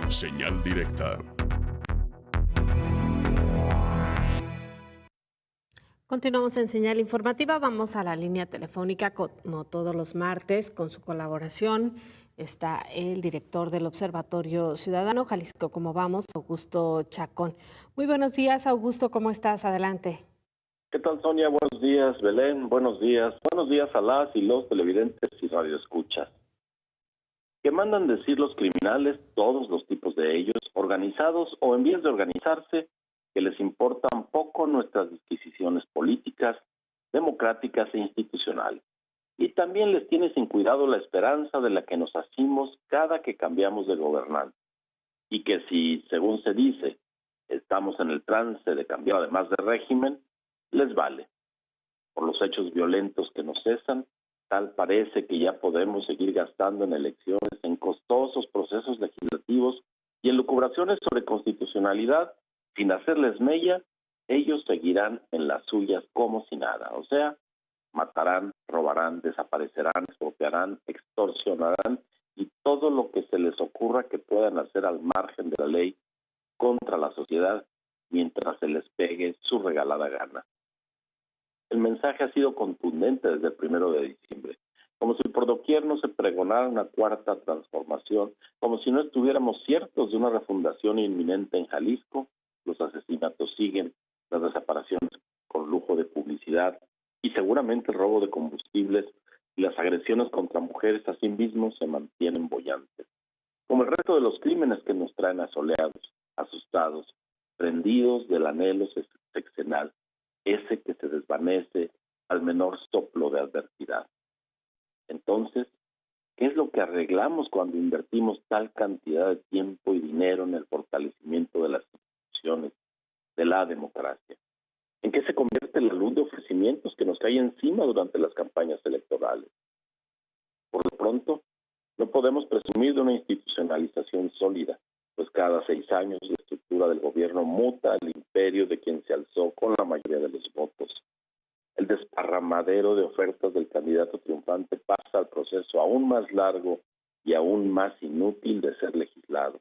Señal directa. Continuamos en señal informativa. Vamos a la línea telefónica como todos los martes con su colaboración. Está el director del Observatorio Ciudadano Jalisco. ¿Cómo vamos? Augusto Chacón. Muy buenos días, Augusto. ¿Cómo estás? Adelante. ¿Qué tal, Sonia? Buenos días, Belén. Buenos días. Buenos días a las y los televidentes y radioescuchas. ¿Qué mandan decir los criminales, todos los tipos de ellos, organizados o en vías de organizarse, que les importan poco nuestras disquisiciones políticas, democráticas e institucionales? Y también les tiene sin cuidado la esperanza de la que nos hacimos cada que cambiamos de gobernante. Y que si, según se dice, estamos en el trance de cambiar además de régimen, les vale. Por los hechos violentos que nos cesan, tal parece que ya podemos seguir gastando en elecciones, en costosos procesos legislativos y en lucubraciones sobre constitucionalidad, sin hacerles mella, ellos seguirán en las suyas como si nada. O sea, matarán, robarán, desaparecerán, expropiarán, extorsionarán y todo lo que se les ocurra que puedan hacer al margen de la ley contra la sociedad mientras se les pegue su regalada gana. El mensaje ha sido contundente desde el 1 de diciembre, como si por doquier no se pregonara una cuarta transformación, como si no estuviéramos ciertos de una refundación inminente en Jalisco. Los asesinatos siguen, las desapariciones con lujo de publicidad y seguramente el robo de combustibles y las agresiones contra mujeres asimismo se mantienen bollantes, como el resto de los crímenes que nos traen asoleados, asustados, prendidos del anhelo sexenal, ese que se desvanece al menor soplo de adversidad. Entonces, ¿qué es lo que arreglamos cuando invertimos tal cantidad de tiempo y dinero en el fortalecimiento de las instituciones, de la democracia? ¿En qué se convierte la luz de ofrecimientos que nos cae encima durante las campañas electorales? Por lo pronto, no podemos presumir de una institucionalización sólida, pues cada 6 años la estructura del gobierno muta al imperio de quien se alzó con la mayoría de los votos. El desparramadero de ofertas del candidato triunfante pasa al proceso aún más largo y aún más inútil de ser legislado.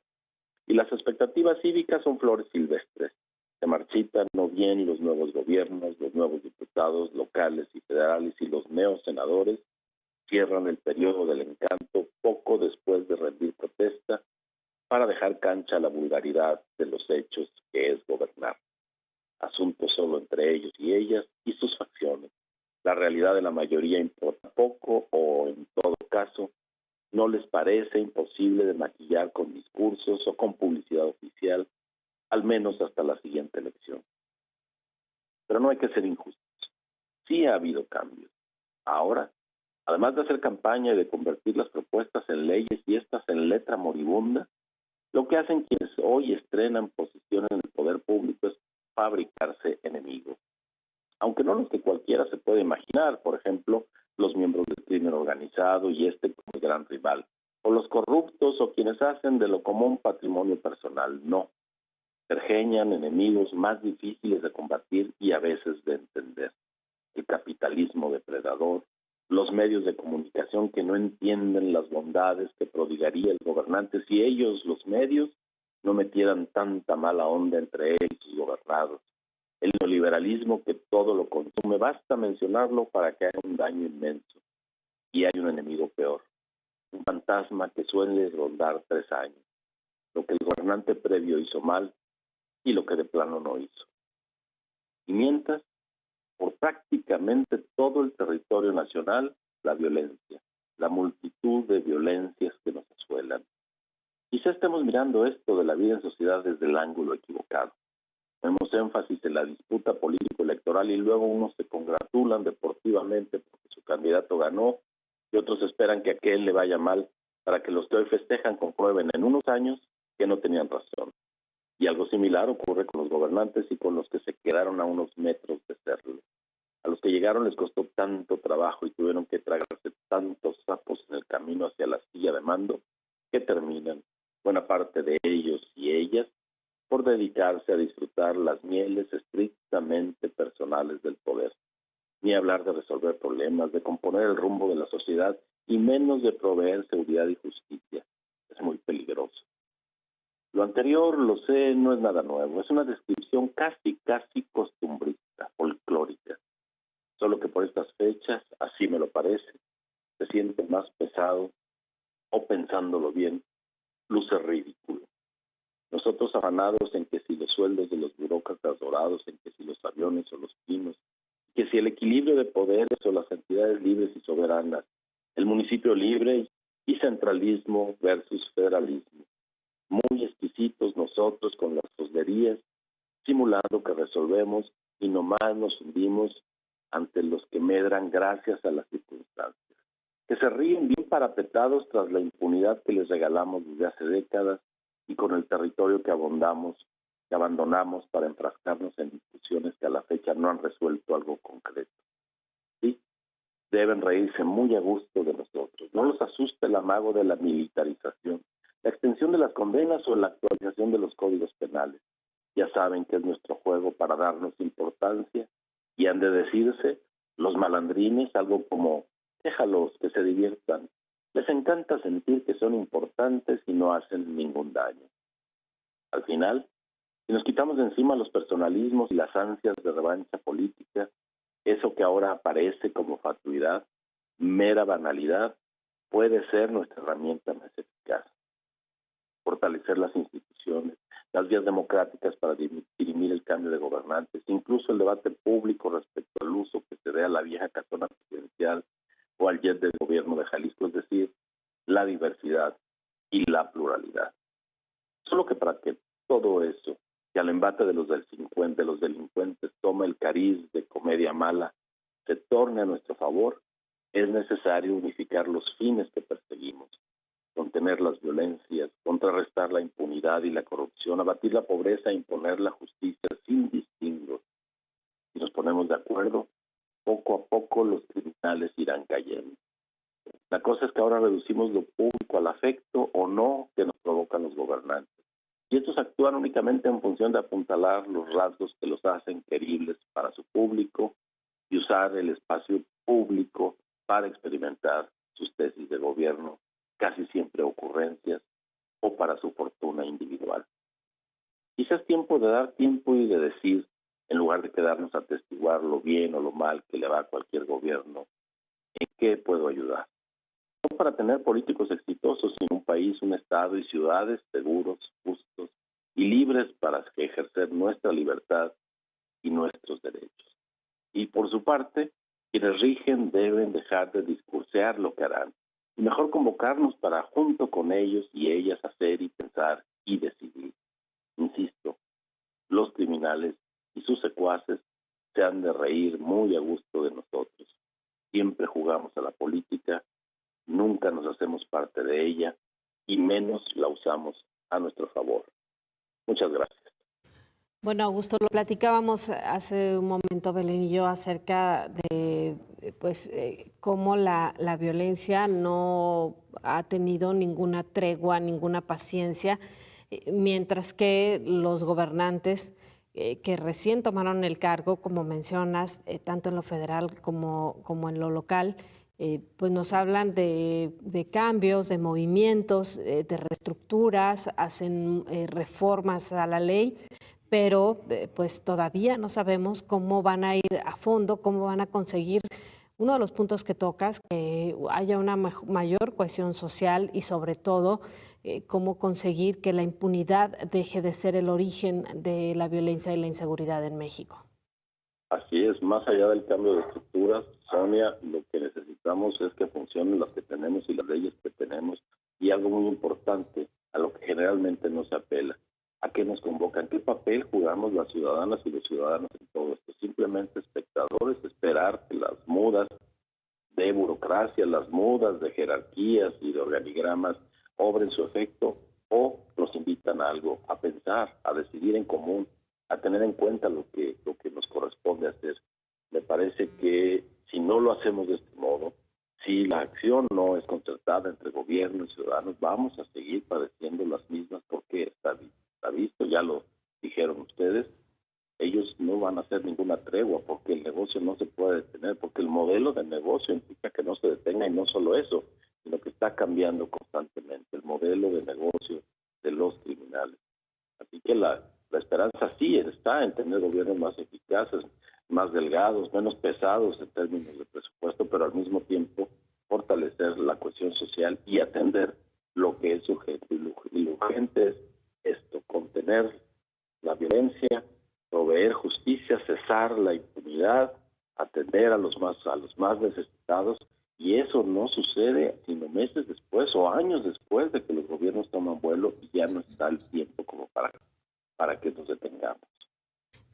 Y las expectativas cívicas son flores silvestres. Se marchitan no bien los nuevos gobiernos, los nuevos diputados locales y federales y los neosenadores cierran el periodo del encanto poco después de rendir protesta para dejar cancha a la vulgaridad de los hechos que es gobernar. Asunto solo entre ellos y ellas y sus facciones. La realidad de la mayoría importa poco o, en todo caso, no les parece imposible de maquillar con discursos o con publicidad oficial, al menos hasta la siguiente elección. Pero no hay que ser injustos. Sí ha habido cambios. Ahora, además de hacer campaña y de convertir las propuestas en leyes y estas en letra moribunda, lo que hacen quienes hoy estrenan posiciones en el poder público es fabricarse enemigos. Aunque no los que cualquiera se puede imaginar, por ejemplo, los miembros del crimen organizado y como el gran rival, o los corruptos o quienes hacen de lo común patrimonio personal, no. Pergeñan enemigos más difíciles de combatir y a veces de entender. El capitalismo depredador, los medios de comunicación que no entienden las bondades que prodigaría el gobernante si ellos, los medios, no metieran tanta mala onda entre él y sus gobernados. El neoliberalismo que todo lo consume, basta mencionarlo para que haga un daño inmenso. Y hay un enemigo peor, un fantasma que suele rondar 3 años, lo que el gobernante previo hizo mal y lo que de plano no hizo. Y mientras, por prácticamente todo el territorio nacional, la violencia, la multitud de violencias que nos asuelan. Quizá estemos mirando esto de la vida en sociedad desde el ángulo equivocado. Ponemos énfasis en la disputa político-electoral y luego unos se congratulan deportivamente porque su candidato ganó y otros esperan que a aquel le vaya mal para que los que hoy festejan comprueben en unos años que no tenían razón. Y algo similar ocurre con los gobernantes y con los que se quedaron a unos metros de serlo. A los que llegaron les costó tanto trabajo y tuvieron que tragarse tantos sapos en el camino hacia la silla de mando que terminan, buena parte de ellos y ellas, por dedicarse a disfrutar las mieles estrictamente personales del poder. Ni hablar de resolver problemas, de componer el rumbo de la sociedad y menos de proveer seguridad y justicia. Es muy peligroso. Lo anterior, lo sé, no es nada nuevo. Es una descripción casi costumbrista, folclórica. Solo que por estas fechas, así me lo parece, se siente más pesado o pensándolo bien, luce ridículo. Nosotros afanados en que si los sueldos de los burócratas dorados, en que si los aviones o los pinos, que si el equilibrio de poderes o las entidades libres y soberanas, el municipio libre y centralismo versus federalismo. Muy exquisitos nosotros con las tosderías, simulando que resolvemos y nomás nos hundimos ante los que medran gracias a las circunstancias, que se ríen bien parapetados tras la impunidad que les regalamos desde hace décadas y con el territorio que abandonamos para enfrascarnos en discusiones que a la fecha no han resuelto algo concreto. Sí, deben reírse muy a gusto de nosotros. No los asusta el amago de la militarización, la extensión de las condenas o la actualización de los códigos penales. Ya saben que es nuestro juego para darnos importancia y han de decirse los malandrines algo como déjalos que se diviertan. Les encanta sentir que son importantes y no hacen ningún daño. Al final, si nos quitamos de encima los personalismos y las ansias de revancha política, eso que ahora aparece como fatuidad, mera banalidad, puede ser nuestra herramienta más eficaz. Fortalecer las instituciones, las vías democráticas para dirimir el cambio de gobernantes, incluso el debate público respecto al uso que se dé a la vieja casona presidencial o al jet del gobierno de Jalisco, es decir, la diversidad y la pluralidad. Solo que para que todo eso, que al embate de los delincuentes tome el cariz de comedia mala, se torne a nuestro favor, es necesario unificar los fines que perseguimos, contener las violencias, contrarrestar la impunidad y la corrupción, abatir la pobreza e imponer la justicia sin distingos. Si nos ponemos de acuerdo, poco a poco los criminales irán cayendo. La cosa es que ahora reducimos lo público al afecto o no que nos provocan los gobernantes. Y estos actúan únicamente en función de apuntalar los rasgos que los hacen queribles para su público y usar el espacio público para experimentar sus tesis de gobierno, casi siempre ocurrencias, o para su fortuna individual. Quizás es tiempo de dar tiempo y de decir, en lugar de quedarnos a atestiguar lo bien o lo mal que le va a cualquier gobierno, ¿en qué puedo ayudar? No para tener políticos exitosos, sino un país, un estado y ciudades seguros, justos y libres para ejercer nuestra libertad y nuestros derechos. Y por su parte, quienes rigen deben dejar de discursear lo que harán y mejor convocarnos para junto con ellos y ellas hacer y pensar y decidir. Insisto, los criminales y sus secuaces se han de reír muy a gusto de nosotros. Siempre jugamos a la política, nunca nos hacemos parte de ella y menos la usamos a nuestro favor. Muchas gracias. Bueno, Augusto, lo platicábamos hace un momento, Belén y yo, acerca de cómo la violencia no ha tenido ninguna tregua, ninguna paciencia, mientras que los gobernantes que recién tomaron el cargo, como mencionas, tanto en lo federal como en lo local, pues nos hablan de cambios, de movimientos, de reestructuras, hacen reformas a la ley, pero pues todavía no sabemos cómo van a ir a fondo, cómo van a conseguir uno de los puntos que tocas, que haya una mayor cohesión social y sobre todo cómo conseguir que la impunidad deje de ser el origen de la violencia y la inseguridad en México. Así es, más allá del cambio de estructuras, Sonia, lo que necesitamos es que funcionen las que tenemos y las leyes que tenemos, y algo muy importante, a lo que generalmente no se apela. ¿A qué nos convocan? ¿Qué papel jugamos las ciudadanas y los ciudadanos en todo esto? Simplemente espectadores, esperar que las mudas de burocracia, las mudas de jerarquías y de organigramas obren su efecto, o nos invitan a algo, a pensar, a decidir en común, a tener en cuenta lo que nos corresponde hacer. Me parece que si no lo hacemos de este modo, si la acción no es concertada entre gobierno y ciudadanos, vamos a seguir padeciendo las mismas, porque está visto, ya lo dijeron ustedes, ellos no van a hacer ninguna tregua porque el negocio no se puede detener, porque el modelo de negocio implica que no se detenga, y no solo eso, sino que está cambiando constantemente el modelo de negocio de los criminales. Así que la esperanza sí está en tener gobiernos más eficaces, más delgados, menos pesados en términos de presupuesto, pero al mismo tiempo fortalecer la cohesión social y atender lo que es urgente. Y lo urgente es esto, contener la violencia, proveer justicia, cesar la impunidad, atender a los más necesitados, y eso no sucede sino meses después o años después de que los gobiernos toman vuelo y ya no está el tiempo como para que nos detengamos.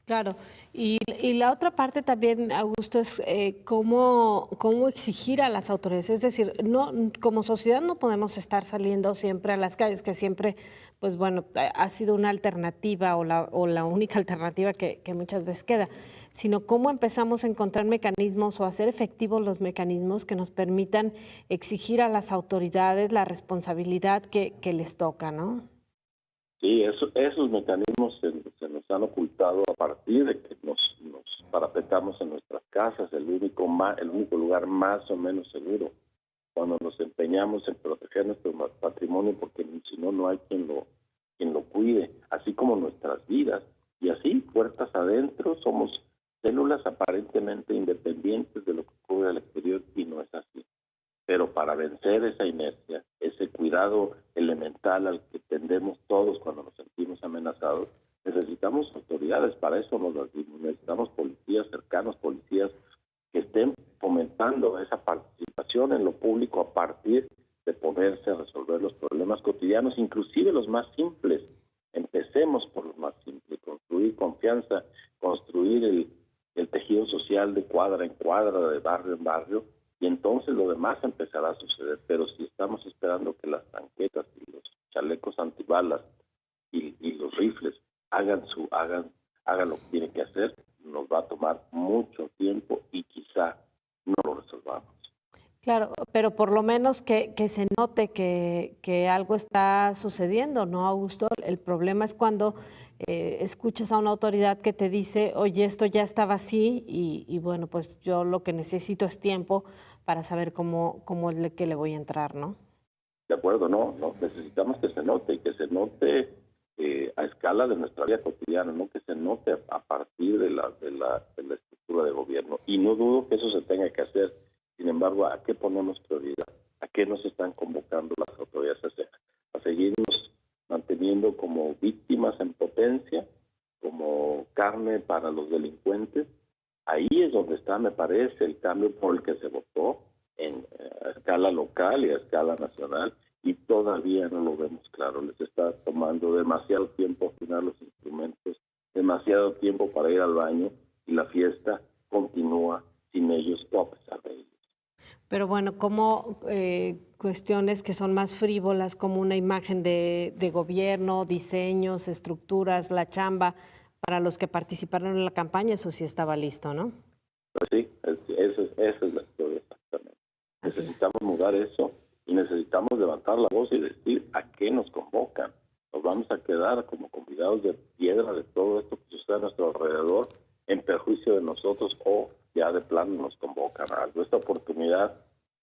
Claro, y la otra parte también, Augusto, es cómo exigir a las autoridades. Es decir, no, como sociedad no podemos estar saliendo siempre a las calles, que siempre, pues bueno, ha sido una alternativa o la única alternativa que muchas veces queda, sino cómo empezamos a encontrar mecanismos o hacer efectivos los mecanismos que nos permitan exigir a las autoridades la responsabilidad que les toca, ¿no? Sí, esos mecanismos se nos han ocultado a partir de que nos parapetamos en nuestras casas, el único lugar más o menos seguro, cuando nos empeñamos en proteger nuestro patrimonio, porque si no, no hay quien lo cuide, así como nuestras vidas. Y así, puertas adentro, somos células aparentemente independientes de lo que ocurre al exterior, y no es así. Pero para vencer esa inercia, ese cuidado elemental al que tendemos todos cuando nos sentimos amenazados, necesitamos autoridades. Para eso nos las dimos. Necesitamos policías cercanos, policías que estén fomentando esa participación en lo público a partir de ponerse a resolver los problemas cotidianos, inclusive los más simples. Empecemos por los más simples, construir confianza, construir el tejido social de cuadra en cuadra, de barrio en barrio, y entonces lo demás empezará a suceder. Pero si estamos esperando que las tanquetas y los chalecos antibalas y los rifles hagan lo que tienen que hacer, nos va a tomar mucho tiempo y quizá no lo resolvamos. Claro, pero por lo menos que se note que algo está sucediendo, ¿no, Augusto? El problema es cuando escuchas a una autoridad que te dice, oye, esto ya estaba así y bueno, pues yo lo que necesito es tiempo para saber cómo es que le voy a entrar, ¿no? De acuerdo, no, necesitamos que se note y que se note a escala de nuestra vida cotidiana, no que se note a partir de la estructura de gobierno. Y no dudo que eso se tenga que hacer. Sin embargo, ¿a qué ponemos prioridad? ¿A qué nos están convocando las autoridades a hacer? ¿A seguirnos manteniendo como víctimas en potencia, como carne para los delincuentes? Ahí es donde está, me parece, el cambio por el que se votó a escala local y a escala nacional, y todavía no lo vemos claro. Les está tomando demasiado tiempo afinar los instrumentos, demasiado tiempo para ir al baño, y la fiesta continúa sin ellos o a pesar de ellos. Pero bueno, como cuestiones que son más frívolas, como una imagen de gobierno, diseños, estructuras, la chamba, para los que participaron en la campaña, eso sí estaba listo, ¿no? Pues sí, esa es la historia exactamente. Así es. Necesitamos mudar eso y necesitamos levantar la voz y decir a qué nos convocan. Nos vamos a quedar como convidados de piedra de todo esto que sucede a nuestro alrededor en perjuicio de nosotros, o ya de plano nos convocan a algo. Esta oportunidad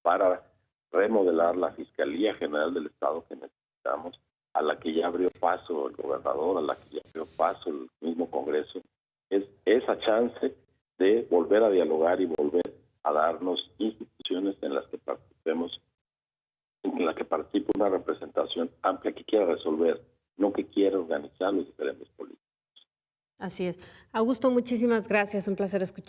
para remodelar la Fiscalía General del Estado que necesitamos, a la que ya abrió paso el gobernador, a la que ya abrió paso el mismo Congreso, es esa chance de volver a dialogar y volver a darnos instituciones en las que participemos, en la que participe una representación amplia que quiera resolver, no que quiera organizar los diferentes políticos. Así es. Augusto, muchísimas gracias. Un placer escuchar.